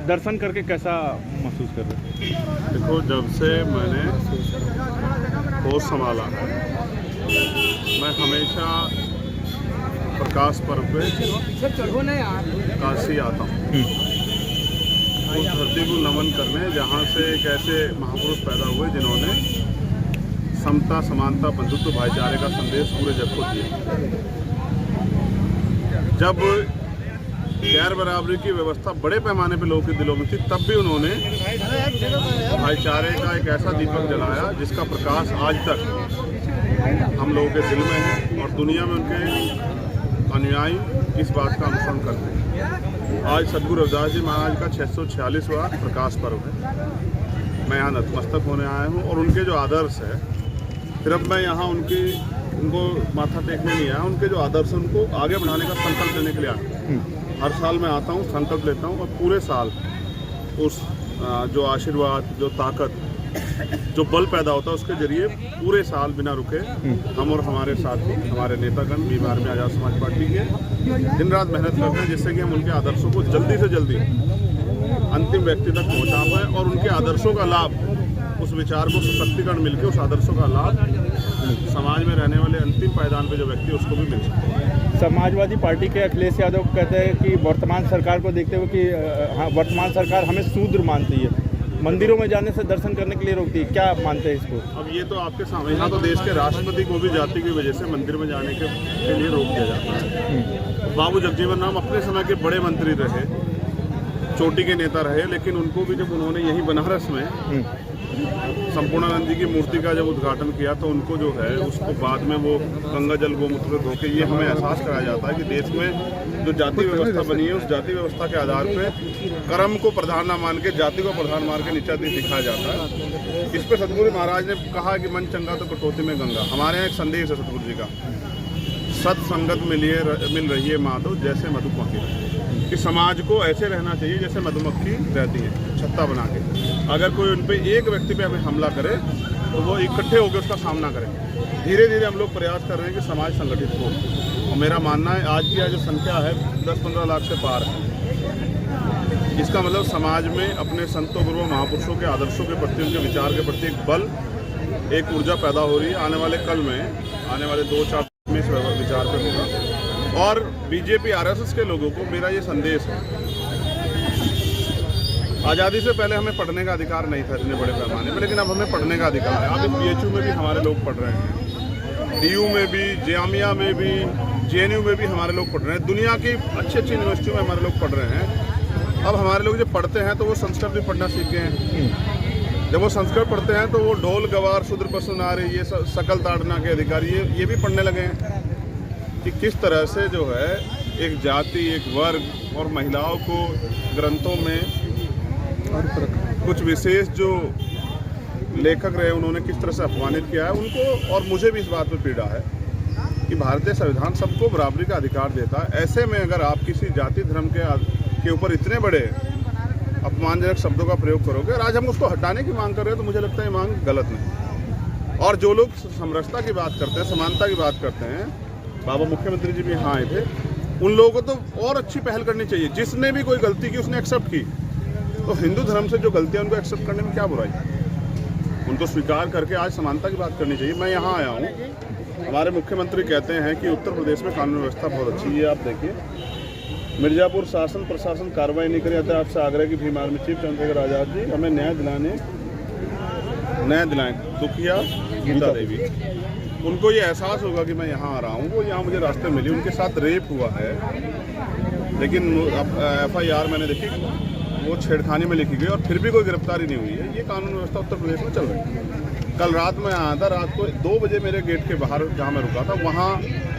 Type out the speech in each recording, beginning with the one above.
दर्शन करके कैसा महसूस कर रहे हैं? देखो, जब से मैंने होश संभाला है, मैं हमेशा प्रकाश पर्व पे काशी आता हूँ, उस धरती को नमन करने जहाँ से एक ऐसे महापुरुष पैदा हुए जिन्होंने समता, समानता, बंधुत्व, भाईचारे का संदेश पूरे जग को दिया। जब गैर बराबरी की व्यवस्था बड़े पैमाने पे लोगों के दिलों में थी, तब भी उन्होंने भाईचारे का एक ऐसा दीपक जलाया जिसका प्रकाश आज तक हम लोगों के दिल में है और दुनिया में उनके अनुयायी इस बात का अनुसरण करते हैं। आज सद्गुरु रविदास जी महाराज का 646वां प्रकाश पर्व है। मैं यहाँ नतमस्तक होने आया हूँ और उनके जो आदर्श है, फिर अब मैं यहाँ उनको माथा टेकने नहीं आया, उनके जो आदर्श है उनको आगे बढ़ाने का संकल्प लेने के लिए आया। हर साल मैं आता हूँ, संकल्प लेता हूँ और पूरे साल उस जो आशीर्वाद, जो ताकत, जो बल पैदा होता है उसके जरिए पूरे साल बिना रुके हम और हमारे साथी, हमारे नेतागण बिहार में आज़ाद समाज पार्टी के दिन रात मेहनत करते हैं, जिससे कि हम उनके आदर्शों को जल्दी से जल्दी अंतिम व्यक्ति तक पहुँचा पाएँ और उनके आदर्शों का लाभ, उस विचार को सशक्तिकरण मिलकर उस आदर्शों का लाभ समाज में रहने वाले अंतिम पायदान पे जो व्यक्ति उसको भी मिल सके। समाजवादी पार्टी के अखिलेश यादव कहते हैं कि वर्तमान सरकार को देखते हुए कि हाँ, वर्तमान सरकार हमें शूद्र मानती है, मंदिरों में जाने से दर्शन करने के लिए रोकती है। क्या मानते हैं इसको? अब ये तो आपके सामने, यहाँ तो देश के राष्ट्रपति को भी जाति की वजह से मंदिर में जाने के लिए रोक दिया जाता है। बाबू जगजीवन राम अपने समय के बड़े मंत्री रहे, चोटी के नेता रहे, लेकिन उनको भी जब उन्होंने यहीं बनारस में संपूर्णानंद जी की मूर्ति का जब उद्घाटन किया तो उनको जो है उसको बाद में वो गंगा जल गोमूत्र धो के ये हमें एहसास कराया जाता है कि देश में जो जाति व्यवस्था बनी है उस जाति व्यवस्था के आधार पे कर्म को प्रधान न मान के जाति को प्रधान मान के नीचा दिखाया जाता है। इस पर सतगुरु महाराज ने कहा कि मन चंगा तो कटौती में गंगा। हमारे यहाँ एक संदेश है सतगुरु जी का, सत्संगत मिल रही है माधव जैसे मधुमक्खी, कि समाज को ऐसे रहना चाहिए जैसे मधुमक्खी रहती है छत्ता बना के। अगर कोई उन पे एक व्यक्ति पे हमें हमला करे तो वो इकट्ठे होकर उसका सामना करें। धीरे धीरे हम लोग प्रयास कर रहे हैं कि समाज संगठित हो और मेरा मानना है आज की जो संख्या है 10-15 लाख से पार है। इसका मतलब समाज में अपने संतों, गुरुओं, महापुरुषों के आदर्शों के प्रति, उनके विचार के प्रति एक बल, एक ऊर्जा पैदा हो रही है। आने वाले कल में, आने वाले 2-4 में इस विचार पर होगा। और बीजेपी आरएसएस के लोगों को मेरा ये संदेश है, आज़ादी से पहले हमें पढ़ने का अधिकार नहीं था इतने बड़े पैमाने पर, लेकिन अब हमें पढ़ने का अधिकार है। अब बीएचयू में भी हमारे लोग पढ़ रहे हैं, डीयू में भी, जामिया में भी, जेएनयू में भी हमारे लोग पढ़ रहे हैं। दुनिया की अच्छी अच्छी यूनिवर्सिटियों में हमारे लोग पढ़ रहे हैं। अब हमारे लोग जब पढ़ते हैं तो वो संस्कृत भी पढ़ना सीख गए हैं। जब वो संस्कृत पढ़ते हैं तो वो ढोल गवार शूद्र पशु नारी, ये सकल ताड़ना के अधिकारी, ये भी पढ़ने लगे हैं कि किस तरह से जो है एक जाति, एक वर्ग और महिलाओं को ग्रंथों में कुछ विशेष जो लेखक रहे उन्होंने किस तरह से अपमानित किया है उनको। और मुझे भी इस बात पर पीड़ा है कि भारतीय संविधान सबको बराबरी का अधिकार देता है। ऐसे में अगर आप किसी जाति धर्म के ऊपर इतने बड़े अपमानजनक शब्दों का प्रयोग करोगे और आज हम उसको हटाने की मांग कर रहे हैं, तो मुझे लगता है ये मांग गलत नहीं। और जो लोग समरसता की बात करते हैं, समानता की बात करते हैं, बाबा मुख्यमंत्री जी भी यहाँ आए थे, उन लोगों को तो और अच्छी पहल करनी चाहिए। जिसने भी कोई गलती की उसने एक्सेप्ट की, तो हिंदू धर्म से जो गलतियां उनको एक्सेप्ट करने में क्या बुराई, उनको स्वीकार करके आज समानता की बात करनी चाहिए। मैं यहाँ आया हूँ, हमारे मुख्यमंत्री कहते हैं कि उत्तर प्रदेश में कानून व्यवस्था बहुत अच्छी है। आप देखिए, मिर्ज़ापुर शासन प्रशासन कार्रवाई नहीं करी जाता। आपसे आग्रह की भीम आर्मी चीफ चंद्रशेखर आज़ाद जी हमें न्याय दिलाएं। दुखिया गीता देवी, उनको ये एहसास होगा कि मैं यहाँ आ रहा हूँ। वो यहाँ मुझे रास्ते मिली, उनके साथ रेप हुआ है, लेकिन FIR मैंने देखी, वो छेड़खानी में लिखी गई और फिर भी कोई गिरफ्तारी नहीं हुई है। ये कानून व्यवस्था उत्तर प्रदेश में चल रही है। कल रात में आया था, रात को 2 बजे मेरे गेट के बाहर जहाँ मैं रुका था, वहाँ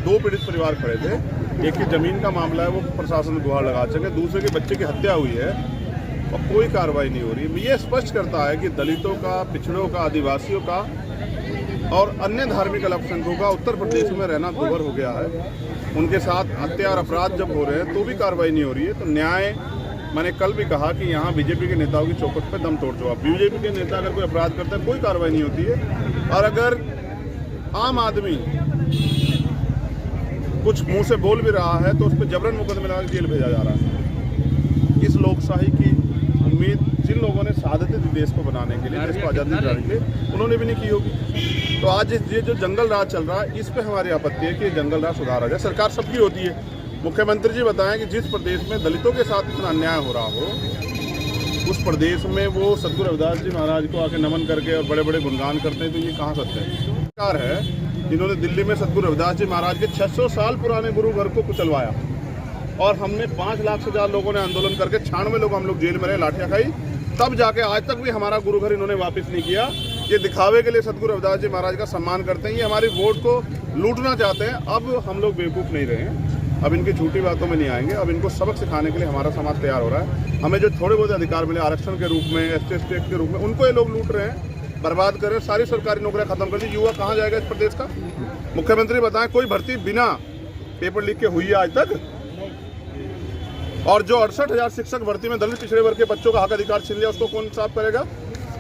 2 पीड़ित परिवार खड़े थे। एक की ज़मीन का मामला है, वो प्रशासन गुहार लगा सके, दूसरे के बच्चे की हत्या हुई है और कोई कार्रवाई नहीं हो रही। ये स्पष्ट करता है कि दलितों का, पिछड़ों का, आदिवासियों का और अन्य धार्मिक अल्पसंख्यकों का उत्तर प्रदेश में रहना दुभर हो गया है। उनके साथ हत्या और अपराध जब हो रहे हैं तो भी कार्रवाई नहीं हो रही है। तो न्याय, मैंने कल भी कहा कि यहाँ बीजेपी के नेताओं की चौखट पे दम तोड़ दो। बीजेपी के नेता अगर कोई अपराध करता है कोई कार्रवाई नहीं होती है, और अगर आम आदमी कुछ मुंह से बोल भी रहा है तो उस पर जबरन मुकदमे लगा के जेल भेजा जा रहा है। इस लोकशाही की उम्मीद जिन लोगों ने शहादतें दी देश को बनाने के लिए, देश को आज़ादी दिलाने के लिए, उन्होंने भी नहीं की होगी। तो आज ये जो जंगल राज चल रहा है, इस पे हमारी आपत्ति है कि जंगल राज सुधारा जाए। सरकार सबकी होती है। मुख्यमंत्री जी बताएं कि जिस प्रदेश में दलितों के साथ इतना अन्याय हो रहा हो, उस प्रदेश में वो सद्गुरु रविदास जी महाराज को आके नमन करके और बड़े बड़े गुणगान करते हैं, तो ये कहाँ सत्य है? सरकार है जिन्होंने दिल्ली में सद्गुरु रविदास जी महाराज के 600 साल पुराने गुरु घर को कुचलवाया, और हमने 5 लाख से ज़्यादा लोगों ने आंदोलन करके 96 लोग हम लोग जेल में रहे, लाठियाँ खाई, तब जाके आज तक भी हमारा गुरु घर इन्होंने वापस नहीं किया। ये दिखावे के लिए सद्गुरु रविदास जी महाराज का सम्मान करते हैं, ये हमारी वोट को लूटना चाहते हैं। अब हम लोग बेवकूफ़ नहीं रहे हैं, अब इनकी झूठी बातों में नहीं आएंगे। अब इनको सबक सिखाने के लिए हमारा समाज तैयार हो रहा है। हमें जो थोड़े बहुत अधिकार मिले आरक्षण के रूप में, एसटी एक्ट के रूप में, उनको ये लोग लूट रहे हैं, बर्बाद कर रहे हैं। सारी सरकारी नौकरियां खत्म कर दी। युवा कहाँ जाएगा इस प्रदेश का? मुख्यमंत्री बताएं कोई भर्ती बिना पेपर लीक के हुई है आज तक? और जो 68,000 शिक्षक भर्ती में दलित पिछड़े वर्ग के बच्चों का हक अधिकार छीन लिया, उसको कौन साफ करेगा?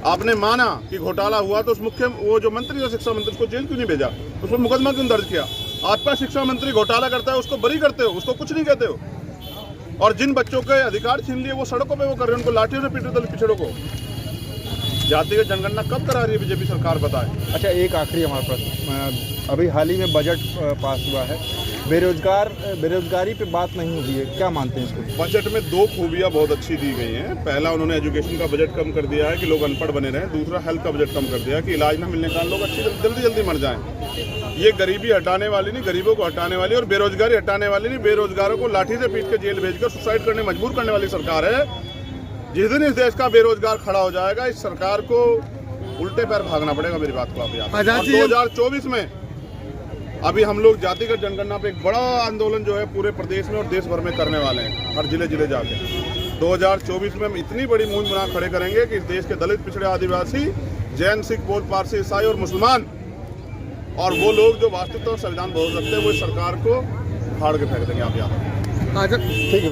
आपने माना कि घोटाला हुआ तो उस वो जो मंत्री जो शिक्षा मंत्री, उसको जेल क्यों नहीं भेजा? उस पर मुकदमा क्यों दर्ज किया? आपका शिक्षा मंत्री घोटाला करता है, उसको बरी करते हो, उसको कुछ नहीं कहते हो। और जिन बच्चों के अधिकार छीन लिए वो सड़कों पे वो कर रहे हैं, उनको लाठियों से पीट रहे दलित पिछड़ों को। जातिगत जनगणना कब करा रही है बीजेपी सरकार, बताए? अच्छा, एक आखिरी हमारा प्रश्न, अभी हाल ही में बजट पास हुआ है, बेरोजगारी पे बात नहीं हुई है, क्या मानते हैं इसको? बजट में 2 खूबियां बहुत अच्छी दी गई हैं। पहला, उन्होंने एजुकेशन का बजट कम कर दिया है कि लोग अनपढ़ बने रहें। दूसरा, हेल्थ का बजट कम कर दिया है कि इलाज न मिलने के कारण लोग अच्छी जल्दी मर जाएं। ये गरीबी हटाने वाली नहीं, गरीबों को हटाने वाली, और बेरोजगारी हटाने वाली नहीं, बेरोजगारों को लाठी से पीट के जेल भेजकर सुसाइड करने मजबूर करने वाली सरकार है। जिस दिन इस देश का बेरोजगार खड़ा हो जाएगा, इस सरकार को उल्टे पैर भागना पड़ेगा। मेरी बात को आप याद रखें। 2024 में अभी हम लोग जातिगत जनगणना पे एक बड़ा आंदोलन जो है पूरे प्रदेश में और देश भर में करने वाले हैं, हर जिले जाके। 2024 में हम इतनी बड़ी मुहिम बना खड़े करेंगे कि इस देश के दलित, पिछड़े, आदिवासी, जैन, सिख, बौद्ध, पारसी, ईसाई और मुसलमान, और वो लोग जो वास्तविकता और संविधान बोल सकते हैं, वो इस सरकार को फाड़ के फेंक देंगे। आप याद रखें। ठीक है।